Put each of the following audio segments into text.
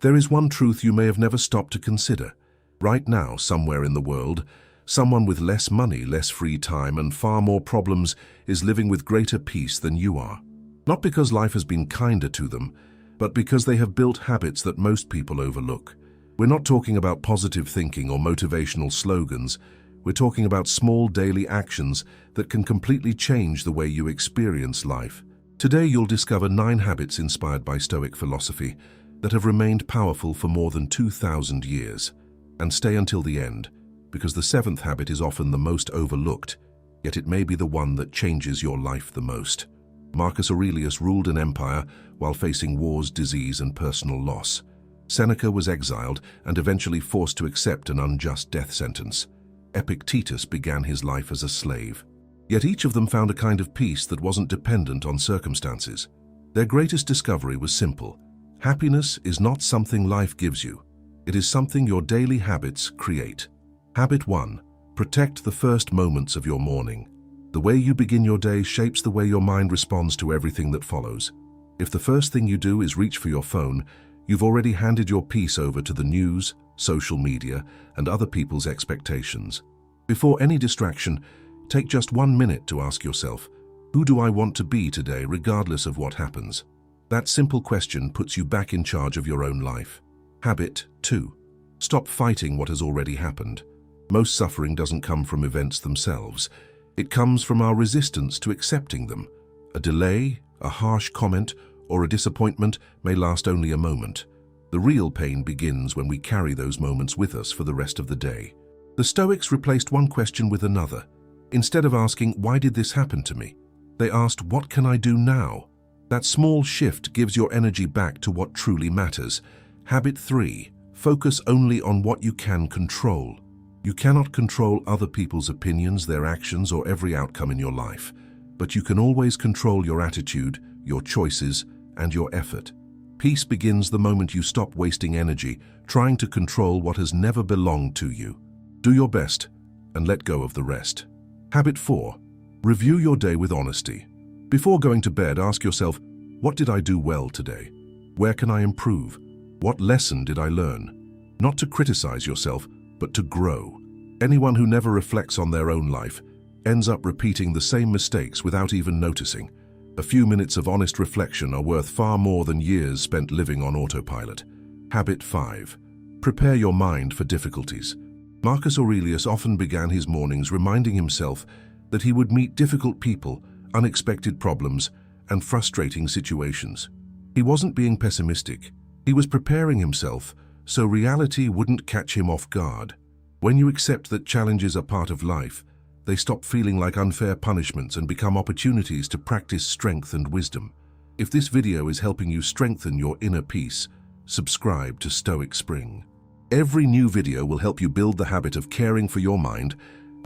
There is one truth you may have never stopped to consider. Right now, somewhere in the world, someone with less money, less free time, and far more problems is living with greater peace than you are. Not because life has been kinder to them, but because they have built habits that most people overlook. We're not talking about positive thinking or motivational slogans. We're talking about small daily actions that can completely change the way you experience life. Today you'll discover 9 habits inspired by Stoic philosophy that have remained powerful for more than 2,000 years. And stay until the end, because the 7th habit is often the most overlooked, yet it may be the one that changes your life the most. Marcus Aurelius ruled an empire while facing wars, disease, and personal loss. Seneca was exiled and eventually forced to accept an unjust death sentence. Epictetus began his life as a slave. Yet each of them found a kind of peace that wasn't dependent on circumstances. Their greatest discovery was simple. Happiness is not something life gives you. It is something your daily habits create. Habit 1. Protect the first moments of your morning. The way you begin your day shapes the way your mind responds to everything that follows. If the first thing you do is reach for your phone, you've already handed your peace over to the news, social media, and other people's expectations. Before any distraction, take just 1 minute to ask yourself, who do I want to be today regardless of what happens? That simple question puts you back in charge of your own life. Habit 2. Stop fighting what has already happened. Most suffering doesn't come from events themselves. It comes from our resistance to accepting them. A delay, a harsh comment, or a disappointment may last only a moment. The real pain begins when we carry those moments with us for the rest of the day. The Stoics replaced one question with another. Instead of asking, "Why did this happen to me?" they asked, "What can I do now?" That small shift gives your energy back to what truly matters. Habit 3. Focus only on what you can control. You cannot control other people's opinions, their actions, or every outcome in your life. But you can always control your attitude, your choices, and your effort. Peace begins the moment you stop wasting energy trying to control what has never belonged to you. Do your best and let go of the rest. Habit 4. Review your day with honesty. Before going to bed, ask yourself, what did I do well today? Where can I improve? What lesson did I learn? Not to criticize yourself, but to grow. Anyone who never reflects on their own life ends up repeating the same mistakes without even noticing. A few minutes of honest reflection are worth far more than years spent living on autopilot. Habit 5. Prepare your mind for difficulties. Marcus Aurelius often began his mornings reminding himself that he would meet difficult people, unexpected problems, and frustrating situations. He wasn't being pessimistic. He was preparing himself so reality wouldn't catch him off guard. When you accept that challenges are part of life, they stop feeling like unfair punishments and become opportunities to practice strength and wisdom. If this video is helping you strengthen your inner peace, subscribe to Stoic Spring. Every new video will help you build the habit of caring for your mind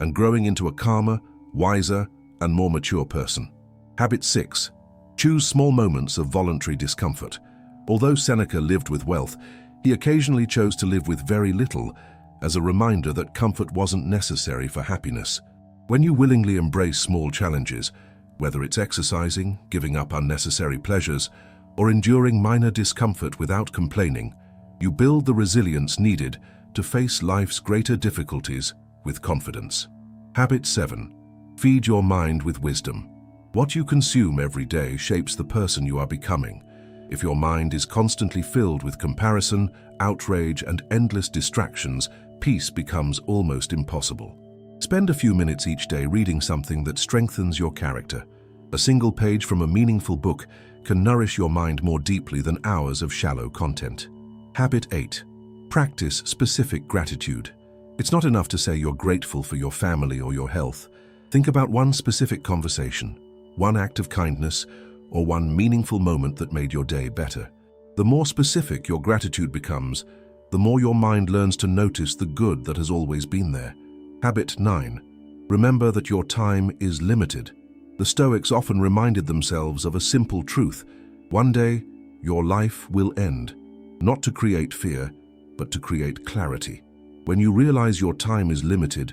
and growing into a calmer, wiser, and more mature person. Habit 6. Choose small moments of voluntary discomfort. Although Seneca lived with wealth, he occasionally chose to live with very little as a reminder that comfort wasn't necessary for happiness. When you willingly embrace small challenges, whether it's exercising, giving up unnecessary pleasures, or enduring minor discomfort without complaining, you build the resilience needed to face life's greater difficulties with confidence. Habit 7. Feed your mind with wisdom. What you consume every day shapes the person you are becoming. If your mind is constantly filled with comparison, outrage, and endless distractions, peace becomes almost impossible. Spend a few minutes each day reading something that strengthens your character. A single page from a meaningful book can nourish your mind more deeply than hours of shallow content. Habit 8. Practice specific gratitude. It's not enough to say you're grateful for your family or your health. Think about one specific conversation, one act of kindness, or one meaningful moment that made your day better. The more specific your gratitude becomes, the more your mind learns to notice the good that has always been there. Habit 9. Remember that your time is limited. The Stoics often reminded themselves of a simple truth. One day, your life will end. Not to create fear, but to create clarity. When you realize your time is limited,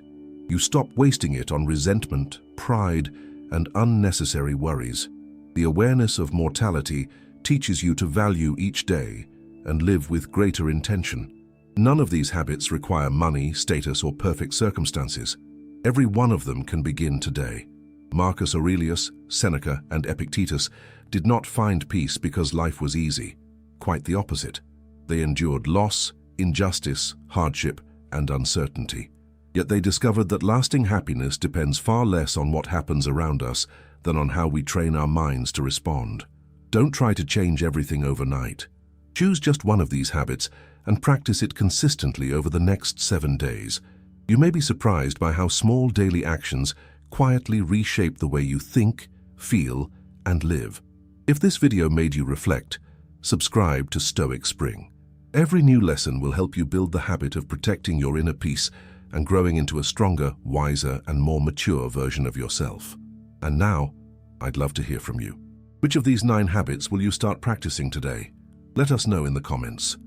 you stop wasting it on resentment, pride, and unnecessary worries. The awareness of mortality teaches you to value each day, and live with greater intention. None of these habits require money, status, or perfect circumstances. Every one of them can begin today. Marcus Aurelius, Seneca, and Epictetus did not find peace because life was easy. Quite the opposite. They endured loss, injustice, hardship, and uncertainty. Yet they discovered that lasting happiness depends far less on what happens around us than on how we train our minds to respond. Don't try to change everything overnight. Choose just one of these habits and practice it consistently over the next 7 days. You may be surprised by how small daily actions quietly reshape the way you think, feel, and live. If this video made you reflect, subscribe to Stoic Spring. Every new lesson will help you build the habit of protecting your inner peace and growing into a stronger, wiser, and more mature version of yourself. And now, I'd love to hear from you. Which of these 9 habits will you start practicing today? Let us know in the comments.